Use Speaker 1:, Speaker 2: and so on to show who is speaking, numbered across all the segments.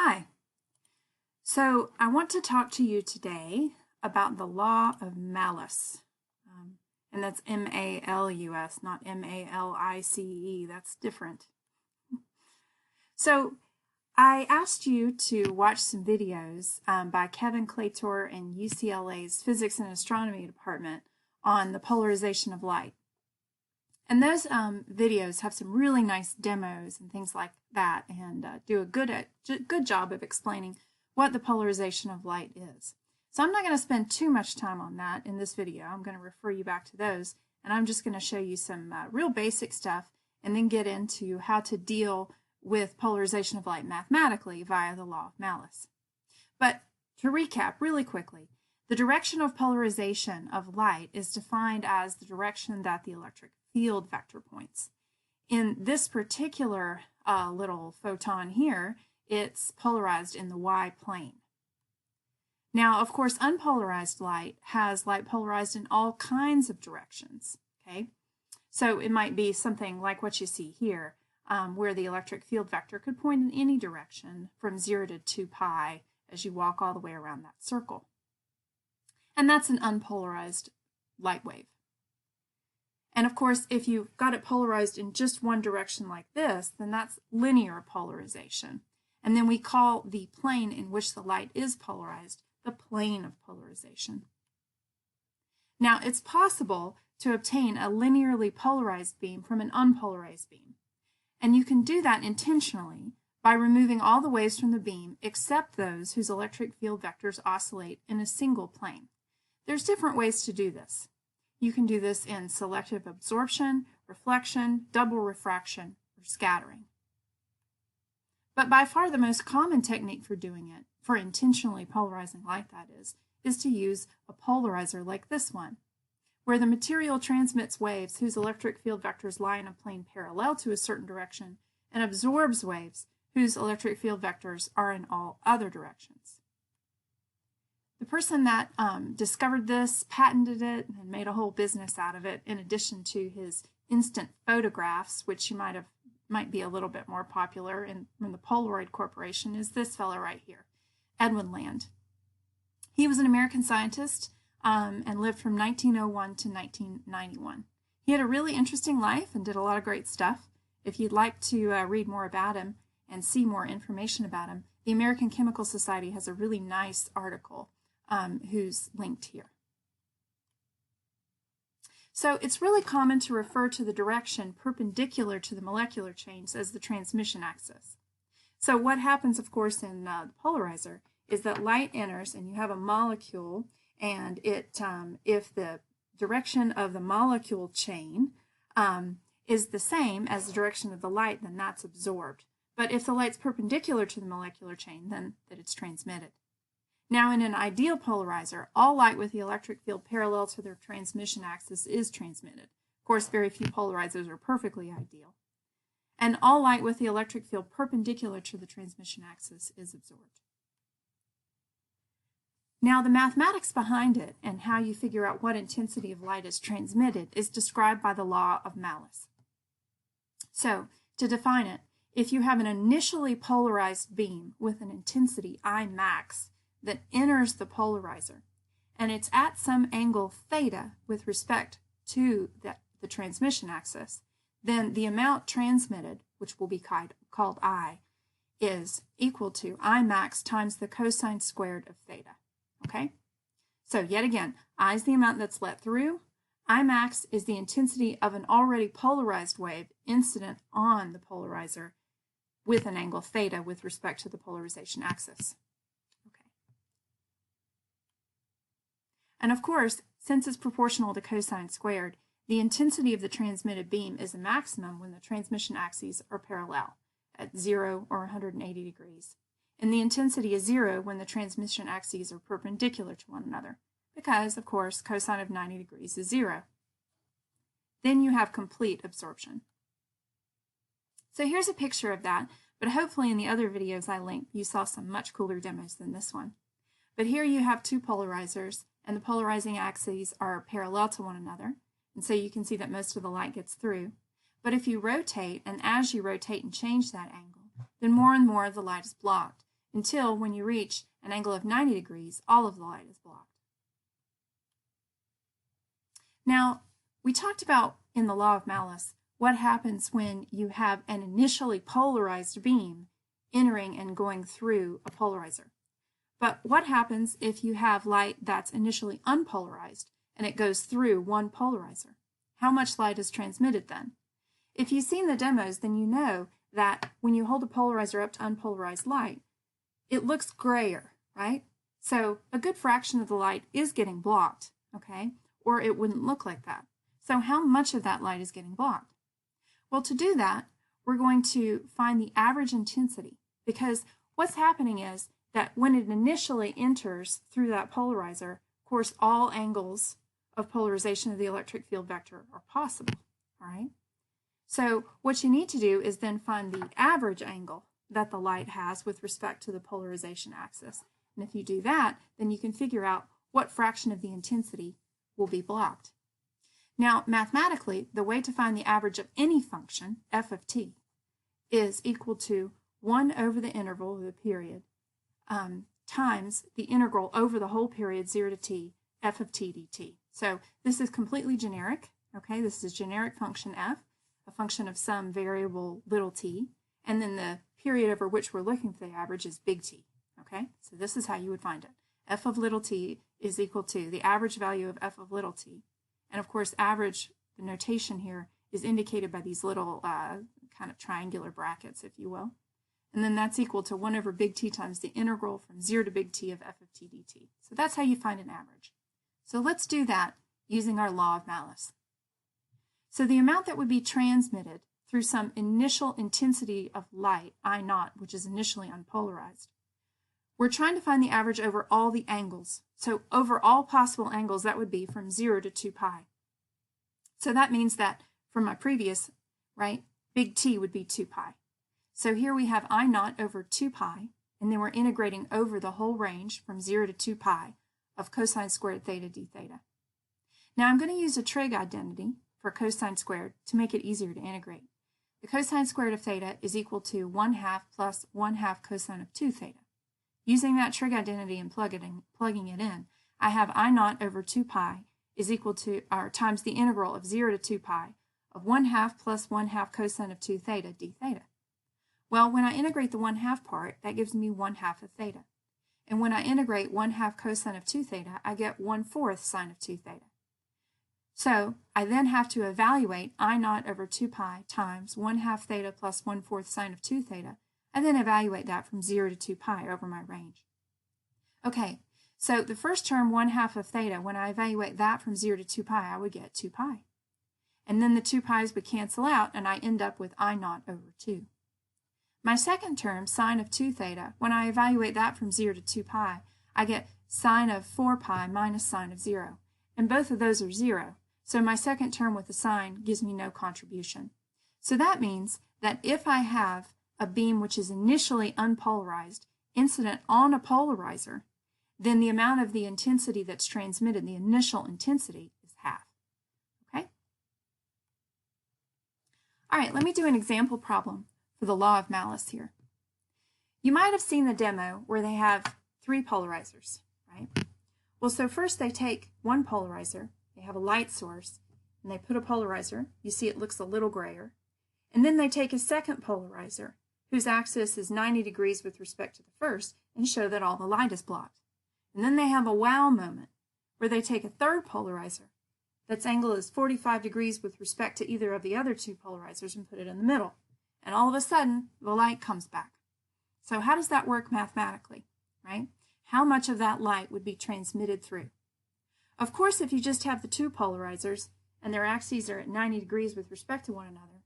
Speaker 1: Hi. So I want to talk to you today about the Law of Malus. And that's M-A-L-U-S, not M-A-L-I-C-E. That's different. So I asked you to watch some videos by Kevin Claytor and UCLA's Physics and Astronomy Department on the polarization of light. And those videos have some really nice demos and things like that, and do a good job of explaining what the polarization of light is. So I'm not going to spend too much time on that in this video. I'm going to refer you back to those, and I'm just going to show you some real basic stuff and then get into how to deal with polarization of light mathematically via the law of Malus. But to recap really quickly, the direction of polarization of light is defined as the direction that the electric field vector points. In this particular little photon here, it's polarized in the y plane. Now, of course, unpolarized light has light polarized in all kinds of directions, okay? So it might be something like what you see here, where the electric field vector could point in any direction from 0 to 2 pi as you walk all the way around that circle. And that's an unpolarized light wave. And of course, if you've got it polarized in just one direction like this, then that's linear polarization. And then we call the plane in which the light is polarized the plane of polarization. Now, it's possible to obtain a linearly polarized beam from an unpolarized beam. And you can do that intentionally by removing all the waves from the beam except those whose electric field vectors oscillate in a single plane. There's different ways to do this. You can do this in selective absorption, reflection, double refraction, or scattering. But by far the most common technique for doing it, for intentionally polarizing light that is to use a polarizer like this one, where the material transmits waves whose electric field vectors lie in a plane parallel to a certain direction and absorbs waves whose electric field vectors are in all other directions. The person that discovered this, patented it, and made a whole business out of it, in addition to his instant photographs, which you might be a little bit more popular in the Polaroid Corporation, is this fellow right here, Edwin Land. He was an American scientist and lived from 1901 to 1991. He had a really interesting life and did a lot of great stuff. If you'd like to read more about him and see more information about him, the American Chemical Society has a really nice article who's linked here. So it's really common to refer to the direction perpendicular to the molecular chains as the transmission axis. So what happens, of course, in the polarizer is that light enters and you have a molecule, and if the direction of the molecule chain is the same as the direction of the light, then that's absorbed. But if the light's perpendicular to the molecular chain, then it's transmitted. Now, in an ideal polarizer, all light with the electric field parallel to their transmission axis is transmitted. Of course, very few polarizers are perfectly ideal. And all light with the electric field perpendicular to the transmission axis is absorbed. Now, the mathematics behind it and how you figure out what intensity of light is transmitted is described by the law of Malus. So, to define it, if you have an initially polarized beam with an intensity I max that enters the polarizer, and it's at some angle theta with respect to the transmission axis, then the amount transmitted, which will be called I, is equal to I max times the cosine squared of theta. Okay? So yet again, I is the amount that's let through. I max is the intensity of an already polarized wave incident on the polarizer with an angle theta with respect to the polarization axis. Okay. And of course, since it's proportional to cosine squared, the intensity of the transmitted beam is a maximum when the transmission axes are parallel at 0 or 180 degrees. And the intensity is 0 when the transmission axes are perpendicular to one another, because, of course, cosine of 90 degrees is 0. Then you have complete absorption. So here's a picture of that, but hopefully in the other videos I linked, you saw some much cooler demos than this one. But here you have two polarizers, and the polarizing axes are parallel to one another, and so you can see that most of the light gets through. But if you rotate, and as you rotate and change that angle, then more and more of the light is blocked. until when you reach an angle of 90 degrees, all of the light is blocked. Now, we talked about in the Law of Malus what happens when you have an initially polarized beam entering and going through a polarizer. But what happens if you have light that's initially unpolarized and it goes through one polarizer? How much light is transmitted then? If you've seen the demos, then you know that when you hold a polarizer up to unpolarized light, it looks grayer, right? So a good fraction of the light is getting blocked, okay? Or it wouldn't look like that. So how much of that light is getting blocked? Well, to do that, we're going to find the average intensity, because what's happening is that when it initially enters through that polarizer, of course, all angles of polarization of the electric field vector are possible, all right? So what you need to do is then find the average angle that the light has with respect to the polarization axis. And if you do that, then you can figure out what fraction of the intensity will be blocked. Now, mathematically, the way to find the average of any function, f of t, is equal to 1 over the interval of the period times the integral over the whole period 0 to t, f of t dt. So this is completely generic, okay? This is a generic function f, a function of some variable little t, and then the period over which we're looking for the average is big T, okay? So this is how you would find it. F of little t is equal to the average value of f of little t. And of course, average, the notation here, is indicated by these little kind of triangular brackets, if you will. And then that's equal to 1 over big T times the integral from 0 to big T of f of t dt. So that's how you find an average. So let's do that using our Law of Malus. So the amount that would be transmitted through some initial intensity of light, I naught, which is initially unpolarized, we're trying to find the average over all the angles. So over all possible angles, that would be from 0 to 2 pi. So that means that from my previous, right, big T would be 2 pi. So here we have I naught over 2 pi, and then we're integrating over the whole range from 0 to 2 pi of cosine squared theta d theta. Now I'm going to use a trig identity for cosine squared to make it easier to integrate. The cosine squared of theta is equal to 1/2 plus 1/2 cosine of 2 theta. Using that trig identity and plugging it in, I have I naught over 2 pi is equal to, or times the integral of 0 to 2 pi of 1/2 plus 1/2 cosine of 2 theta d theta. Well, when I integrate the 1/2 part, that gives me 1/2 of theta. And when I integrate 1/2 cosine of 2 theta, I get 1/4 sine of 2 theta. So I then have to evaluate I naught over 2 pi times 1/2 theta plus 1/4 sine of 2 theta. I then evaluate that from 0 to 2 pi over my range. Okay, so the first term, 1/2 of theta, when I evaluate that from 0 to 2 pi, I would get 2 pi. And then the 2 pi's would cancel out, and I end up with I naught over 2. My second term, sine of 2 theta, when I evaluate that from 0 to 2 pi, I get sine of 4 pi minus sine of 0. And both of those are 0. So my second term with the sine gives me no contribution. So that means that if I have a beam which is initially unpolarized, incident on a polarizer, then the amount of the intensity that's transmitted, the initial intensity, is half. Okay? All right, let me do an example problem for the Law of Malus here. You might have seen the demo where they have 3 polarizers, right? Well, so first they take one polarizer, they have a light source, and they put a polarizer. You see it looks a little grayer. And then they take a second polarizer, whose axis is 90 degrees with respect to the first, and show that all the light is blocked. And then they have a wow moment, where they take a third polarizer, that's angle is 45 degrees with respect to either of the other 2 polarizers, and put it in the middle. And all of a sudden, the light comes back. So how does that work mathematically, right? How much of that light would be transmitted through? Of course, if you just have the 2 polarizers, and their axes are at 90 degrees with respect to one another,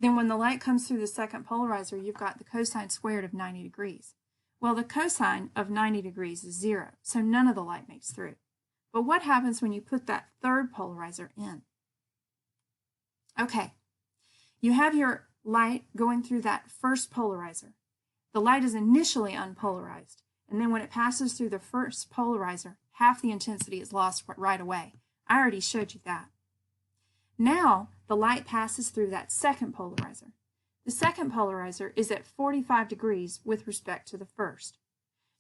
Speaker 1: then when the light comes through the second polarizer, you've got the cosine squared of 90 degrees. Well, the cosine of 90 degrees is 0, so none of the light makes through. But what happens when you put that third polarizer in? Okay, you have your light going through that first polarizer. The light is initially unpolarized, and then when it passes through the first polarizer, half the intensity is lost right away. I already showed you that. Now, the light passes through that second polarizer. The second polarizer is at 45 degrees with respect to the first.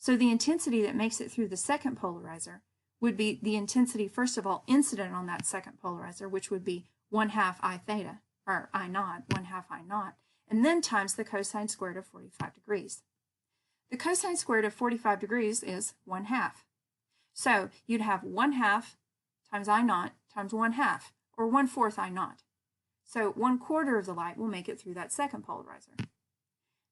Speaker 1: So the intensity that makes it through the second polarizer would be the intensity, first of all, incident on that second polarizer, which would be 1/2 I theta, or I naught, 1/2 I naught, and then times the cosine squared of 45 degrees. The cosine squared of 45 degrees is 1/2. So you'd have 1/2 times I naught times 1/2, or 1/4 I naught. So 1/4 of the light will make it through that second polarizer.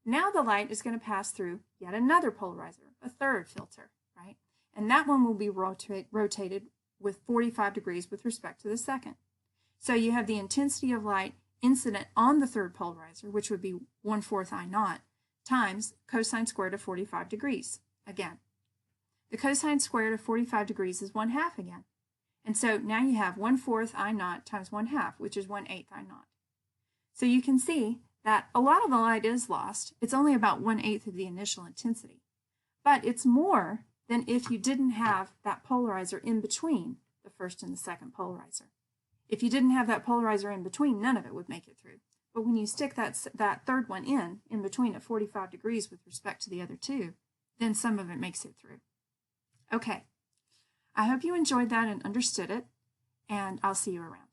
Speaker 1: Now the light is going to pass through yet another polarizer, a third filter, right? And that one will be rotated with 45 degrees with respect to the second. So you have the intensity of light incident on the third polarizer, which would be 1/4 I naught, times cosine squared of 45 degrees again. The cosine squared of 45 degrees is 1/2 again. And so now you have 1/4 I naught times 1/2, which is 1/8 I naught. So you can see that a lot of the light is lost. It's only about 1/8 of the initial intensity. But it's more than if you didn't have that polarizer in between the first and the second polarizer. If you didn't have that polarizer in between, none of it would make it through. But when you stick that third one in between at 45 degrees with respect to the other two, then some of it makes it through. Okay, I hope you enjoyed that and understood it, and I'll see you around.